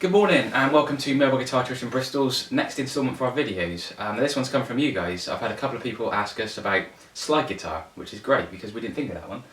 Good morning and welcome to Mobile Guitar Tuition Bristol's next instalment for our videos. This one's come from you guys. I've had a couple of people ask us about slide guitar, which is great because we didn't think of that one.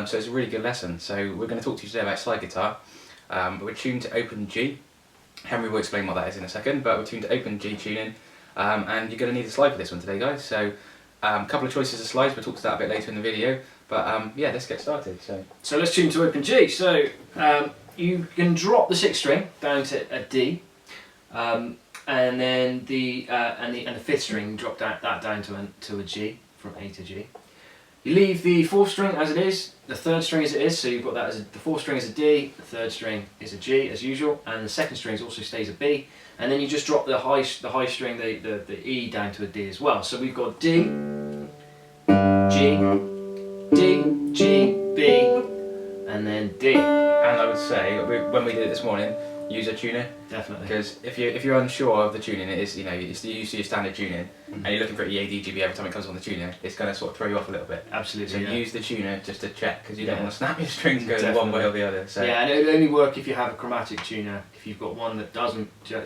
So it's a really good lesson. So we're going to talk to you today about slide guitar. But we're tuned to open G. Henry will explain what that is in a second, but we're tuned to open G tuning. And you're going to need a slide for this one today, guys. So a couple of choices of slides, we'll talk to that a bit later in the video. But yeah, let's get started. So let's tune to open G. So you can drop the sixth string down to a D, and then the fifth string, drop that down to a G, from A to G. You leave the fourth string as it is, the third string as it is, so you've got that as the fourth string is a D, the third string is a G as usual, and the second string also stays a B, and then you just drop the high string, the E, down to a D as well. So we've got D, G, D, G, B, and then D. And I would say, when we did it this morning, use a tuner. Definitely. Because if you're unsure of the tuning, it is, it's used to your standard tuning, and you're looking for EADGB every time it comes on the tuner, it's going to sort of throw you off a little bit. Absolutely. So use the tuner just to check, because you don't want to snap your strings going one way or the other. So. Yeah, and it would only work if you have a chromatic tuner. If you've got one that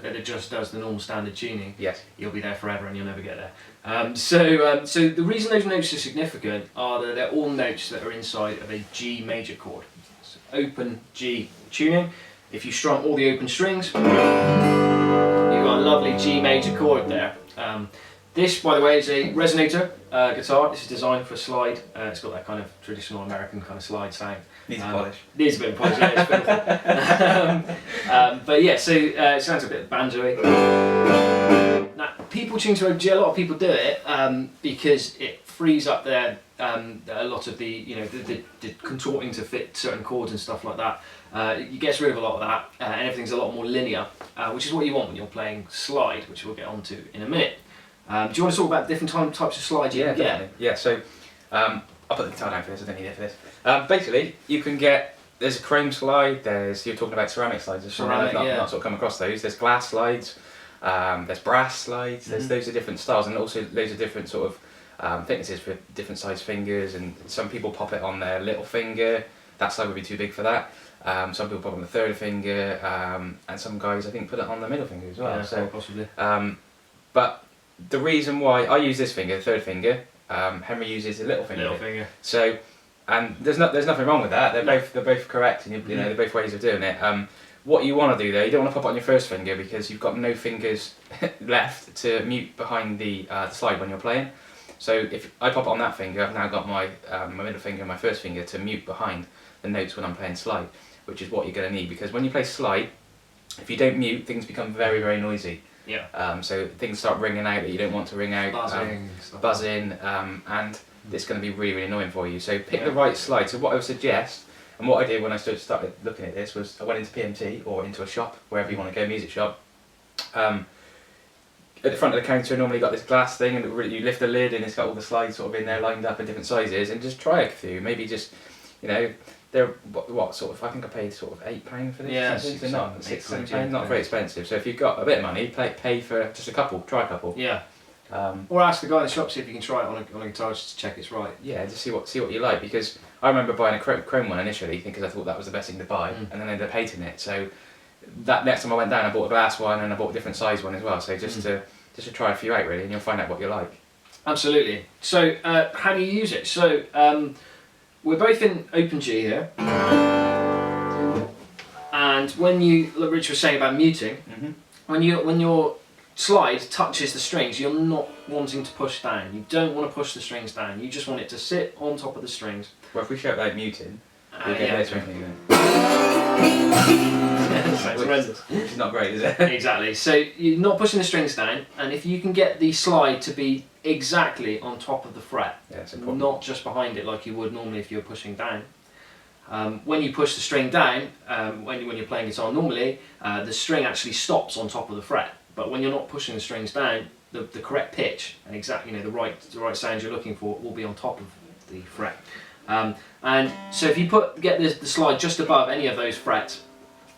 it just does the normal standard tuning, yes, you'll be there forever and you'll never get there. So the reason those notes are significant are that they're all notes that are inside of a G major chord. So open G tuning. If you strum all the open strings, you've got a lovely G major chord there. This, by the way, is a resonator guitar. This is designed for a slide. It's got that kind of traditional American kind of slide sound. Needs polish. Needs a bit of polish, yeah, it's but yeah, so it sounds a bit banjo-y. Now, people tune to G, a lot of people do it because it frees up their a lot of the the contorting to fit certain chords and stuff like that. It gets rid of a lot of that, and everything's a lot more linear, which is what you want when you're playing slide, which we'll get onto in a minute. Do you want to talk about different types of slides you can get? Definitely. Yeah, so I'll put the guitar down for this, I don't need it for this. Basically, you can get, there's a chrome slide, you're talking about ceramic slides, I've not sort of come across those. There's glass slides, there's brass slides, there's loads of different styles, and also loads of different sort of thicknesses for different size fingers, and some people pop it on their little finger. That slide would be too big for that. Some people put it on the third finger, and some guys I think put it on the middle finger as well. Yeah, so possibly. But the reason why I use this finger, the third finger, Henry uses the little finger. So, and there's nothing wrong with that. They're both correct, and they're both ways of doing it. What you want to do though, you don't want to pop it on your first finger because you've got no fingers left to mute behind the slide when you're playing. So if I pop it on that finger, I've now got my middle finger and my first finger to mute behind the notes when I'm playing slide, which is what you're going to need, because when you play slide, if you don't mute, things become very, very noisy. Yeah. So things start ringing out that you don't want to ring out, buzzing, and it's going to be really, really annoying for you. So pick the right slide. So what I would suggest, and what I did when I started looking at this, was I went into PMT or into a shop, wherever you want to go, music shop. At the front of the counter, normally got this glass thing, and you lift the lid, and it's got all the slides sort of in there, lined up in different sizes, and just try a few. Maybe just, they're what sort of, I think I paid sort of £8 for this. Yeah, so not £6-7, not very expensive. So if you've got a bit of money, pay for just a couple, try a couple. Yeah. Or ask the guy in the shop, see if you can try it on a guitar just to check it's right. Yeah, just see what you like, because I remember buying a chrome one initially, because I thought that was the best thing to buy, and then I ended up hating it. So that next time I went down, I bought a glass one, and I bought a different size one as well. So just to try a few out really, and you'll find out what you like. Absolutely. So how do you use it? So we're both in open G here, and when Rich was saying about muting, when your slide touches the strings, you're not wanting to push down. You don't want to push the strings down. You just want it to sit on top of the strings. Well, if we shout out muting, we'll get this one again. Which is not great, is it? Exactly. So you're not pushing the strings down, and if you can get the slide to be exactly on top of the fret, not just behind it like you would normally if you're pushing down. When you push the string down, when you're playing guitar normally, the string actually stops on top of the fret. But when you're not pushing the strings down, the correct pitch and exactly the right sound you're looking for will be on top of the fret. And so if you get the slide just above any of those frets,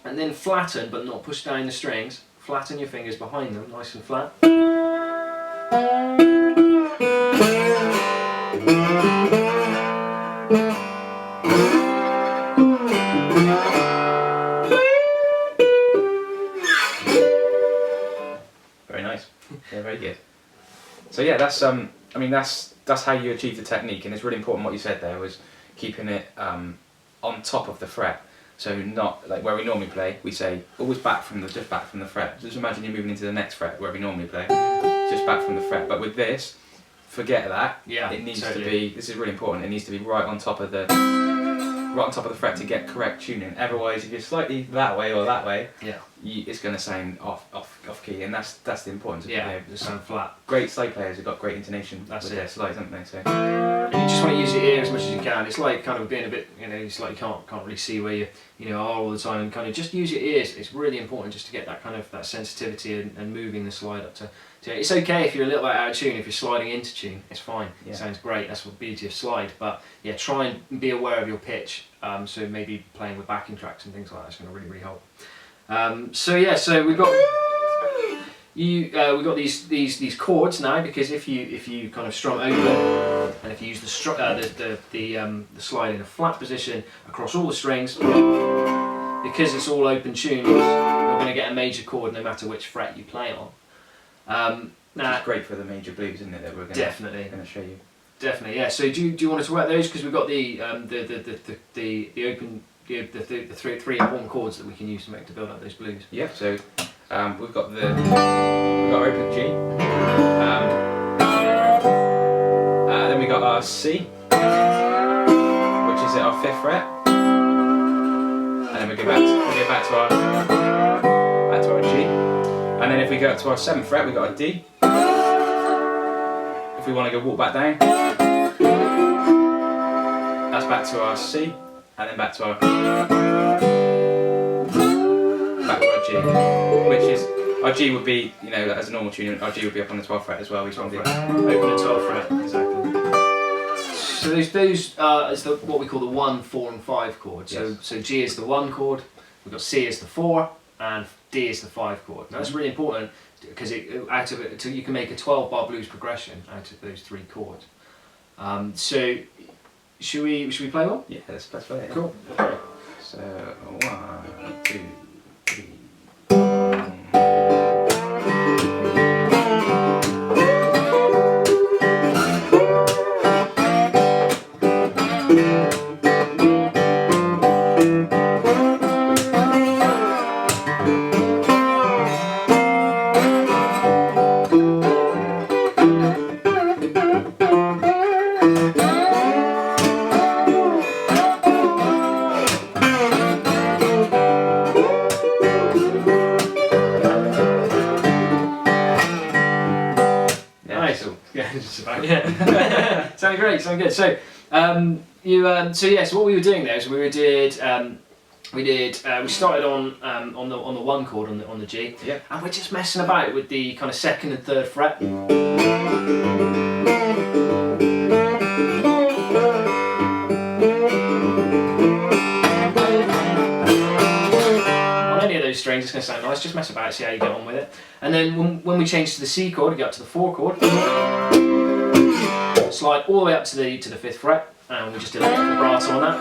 and then flatten but not push down the strings, flatten your fingers behind them, nice and flat. So yeah, that's I mean that's how you achieve the technique, and it's really important what you said there was keeping it on top of the fret. So not like where we normally play, we say always just back from the fret. Just imagine you're moving into the next fret where we normally play, just back from the fret. But with this, forget that. Yeah, it needs to be. This is really important. It needs to be right on top of the fret to get correct tuning. Otherwise, if you're slightly that way or that way, it's going to sound off key, and that's the importance of just sound flat. Great slide players have got great intonation with their slides, haven't they? So. And you just want to use your ear as much as you can. It's like kind of being a bit, it's like you can't really see where you are all the time, and kind of just use your ears. It's really important just to get that kind of that sensitivity and moving the slide up to. It's okay if you're a little bit out of tune. If you're sliding into tune, it's fine. It sounds great. That's what the beauty of slide. But yeah, try and be aware of your pitch. So maybe playing with backing tracks and things like that's going to really help. So we've got. We've got these chords now, because if you kind of strum open and if you use the slide in a flat position across all the strings, because it's all open tunes, you're going to get a major chord no matter which fret you play on. Which is great for the major blues, isn't it? That we're going to show you. Definitely, yeah. So do you want to talk about those, because we've got the open the three important chords that we can use to build up those blues. Yeah. So. We've got our open G, then we got our C, which is at our 5th fret, and then we go back to our G, and then if we go up to our 7th fret, we got our D. If we want to go walk back down, that's back to our C, and then back to our G, which is our G would be, as a normal tune, our G would be up on the 12th fret as well. We open the 12th fret, exactly. So those is what we call the 1, 4 and 5 chords. So G is the 1 chord, we've got C is the 4, and D is the 5 chord. Now that's really important, because you can make a 12-bar blues progression out of those 3 chords. So should we play one? Yeah, let's play it. Cool. So 1, 2, 3. Sound good. So so what we were doing there is we started on the 1 chord on the G, and we're just messing about with the kind of 2nd and 3rd fret. On any of those strings, it's going to sound nice. Just mess about, see how you get on with it. And then when we change to the C chord, we get up to the 4 chord. Slide all the way up to the 5th fret, and we just did a little vibrato on that.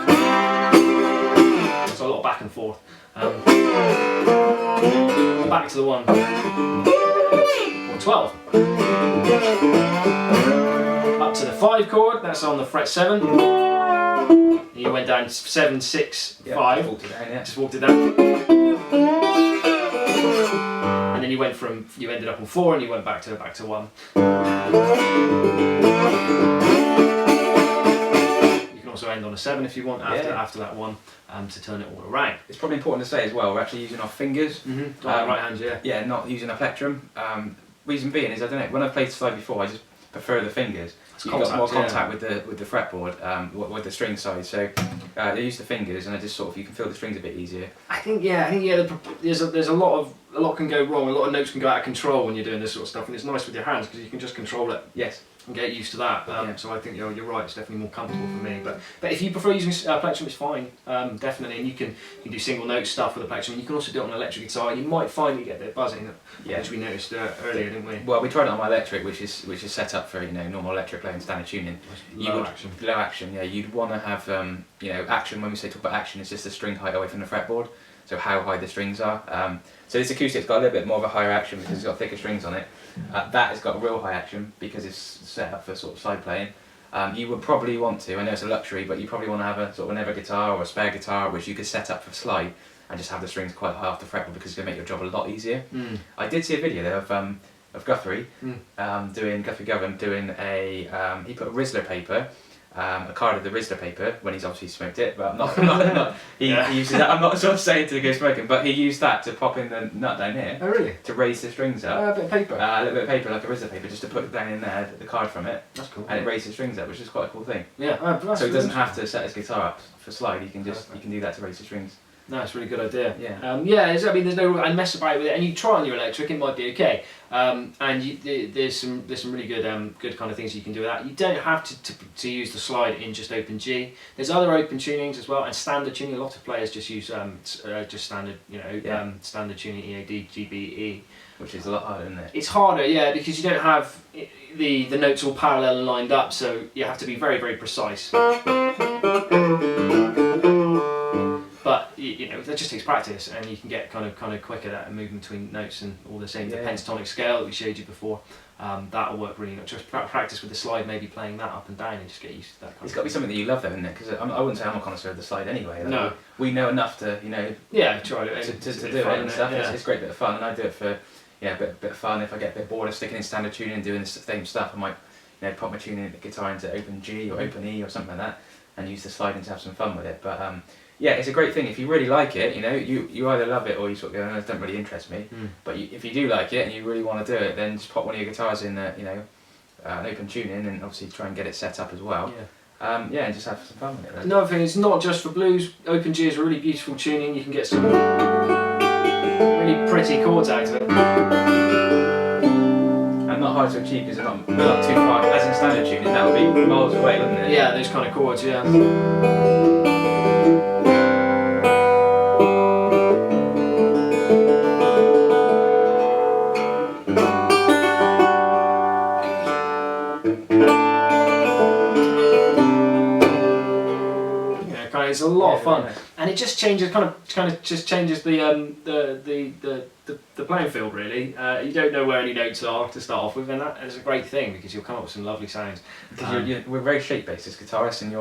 So a lot of back and forth. Back to the 1. Or 12. Up to the 5 chord, that's on the fret 7. You went down 7, 6, 5. Just walked it down. And then you ended up on 4 and you went back to 1. You can also end on a 7 if you want after that 1 to turn it all around. It's probably important to say as well, we're actually using our fingers. Right hand, Yeah, not using a plectrum. Reason being is, I don't know, when I've played slide before, I just prefer the fingers. You've got more contact with the fretboard, with the string side. So they use the fingers, and you can feel the strings a bit easier. I think there's a lot can go wrong. A lot of notes can go out of control when you're doing this sort of stuff, and it's nice with your hands because you can just control it. Yes. and get used to that. So I think you're right. It's definitely more comfortable for me. But if you prefer using plectrum, it's fine. Definitely, and you can do single note stuff with a plectrum. You can also do it on an electric guitar. You might find you get a bit of buzzing, which we noticed earlier, didn't we? Well, we tried it on my electric, which is set up for normal electric playing, standard tuning. Low action. Low action. Yeah, you'd want to have action. When we talk about action, it's just the string height away from the fretboard. So how high the strings are. So this acoustic's got a little bit more of a higher action because it's got thicker strings on it. That has got real high action because it's set up for sort of side playing. You would probably want to, I know it's a luxury, but you probably want to have a sort of an ever guitar or a spare guitar which you could set up for slide and just have the strings quite high off the fretboard because it's going to make your job a lot easier. I did see a video there of Guthrie Guthrie Govan doing he put a Rizzler paper, a card of the Rizzler paper when he's obviously smoked it, but he uses that. I'm not sort of saying to go smoking, but he used that to pop in the nut down here. Oh really? To raise the strings up. A bit of paper. A little bit of paper, like a Rizzler paper, just to put down in there the card from it. That's cool. And it raised the strings up, which is quite a cool thing. Yeah. So he doesn't have to set his guitar up for slide. You can do that to raise the strings. No, it's a really good idea. Yeah. There's no and mess about with it, and you try on your electric, it might be okay. And there's some really good kind of things you can do with that. You don't have to use the slide in just open G. There's other open tunings as well, and standard tuning. A lot of players just use just standard, standard tuning EAD, GB, E. Which is a lot harder, isn't it? It's harder, yeah, because you don't have the notes all parallel and lined up, so you have to be very, very precise. But that just takes practice, and you can get kind of quick at that and moving between notes and all the same. The pentatonic scale that we showed you before, that'll work really well. Just practice with the slide, maybe playing that up and down, and just get used to that. It's got to be something that you love, though, isn't it? Because I wouldn't say I'm a connoisseur of the slide anyway. No, we know enough to try it to do it and stuff. It's a great bit of fun, and I do it for a bit of fun. If I get a bit bored of sticking in standard tuning and doing the same stuff, I might pop my tuning guitar into open G or open E or something like that, and use the sliding to have some fun with it. But yeah, it's a great thing. If you really like it, you either love it or you sort of go, no, it doesn't really interest me. But if you do like it and you really want to do it, then just pop one of your guitars in, an open tuning, and obviously try and get it set up as well. And just have some fun with it. Really. Another thing, it's not just for blues. Open G is a really beautiful tuning. You can get some really pretty chords out of it. And not hard to achieve because they're not too far. As in standard tuning, that would be miles away, wouldn't it? Yeah, those kind of chords, yeah. It's a lot of fun, and it just changes, kind of just changes the playing field really. You don't know where any notes are to start off with, and that is a great thing because you'll come up with some lovely sounds. Because we're very shape based as guitarists, and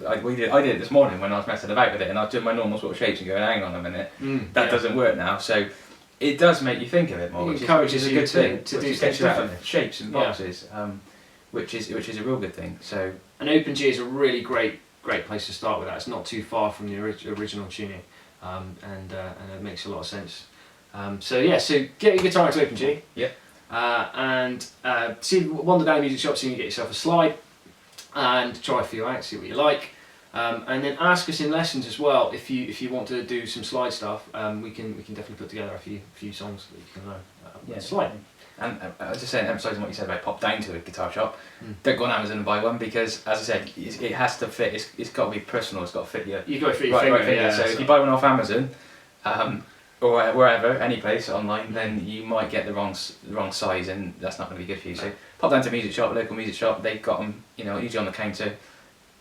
I did it this morning when I was messing about with it, and I was doing my normal sort of shapes and going, hang on a minute, that doesn't work now. So it does make you think of it more, which is a good thing to do things different, shapes and boxes, which is a real good thing. So an open G is a really great place to start with that. It's not too far from the original tuning, and it makes a lot of sense. So get your guitar into open G. And wander down a music shop, see you get yourself a slide, and try a few out, see what you like, and then ask us in lessons as well if you want to do some slide stuff. We can definitely put together a few songs that you can learn. Slide. And I was just saying, emphasising what you said about pop down to a guitar shop. Don't go on Amazon and buy one because, as I said, it has to fit. It's got to be personal. It's got to fit your. You've got to fit your finger. Yeah, so if you buy one off Amazon, or wherever, any place online, then you might get the wrong size, and that's not going to be good for you. So pop down to a music shop, a local music shop. They've got them, usually on the counter.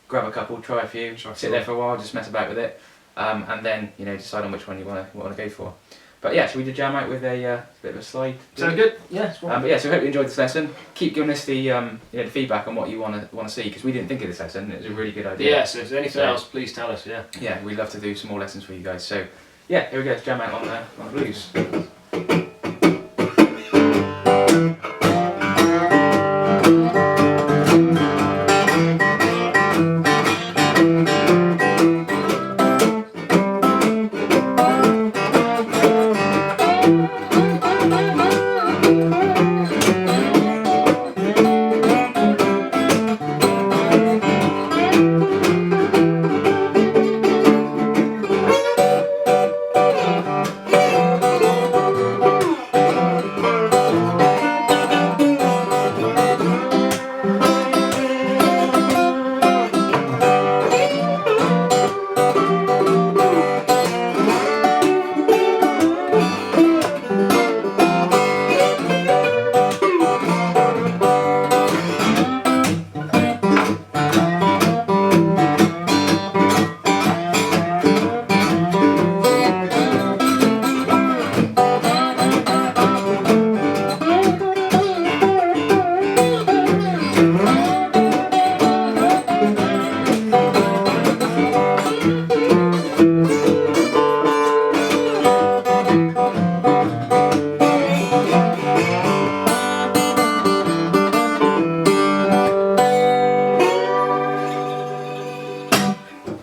Grab a couple, try a few, sit there for a while, just mess about with it, and then decide on which one you want to go for. But yeah, should we jam out with a bit of a slide? Sounds good. Yeah. So I hope you enjoyed this lesson. Keep giving us the the feedback on what you want to see, because we didn't think of this lesson. It was a really good idea. Yeah. So if there's anything else, please tell us. Yeah. Yeah, we'd love to do some more lessons for you guys. So yeah, here we go. Jam out on the blues.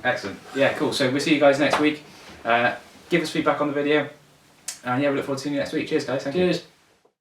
Excellent. Yeah, cool. So we'll see you guys next week. Give us feedback on the video, and yeah, we look forward to seeing you next week. Cheers, guys. Thank you. Cheers.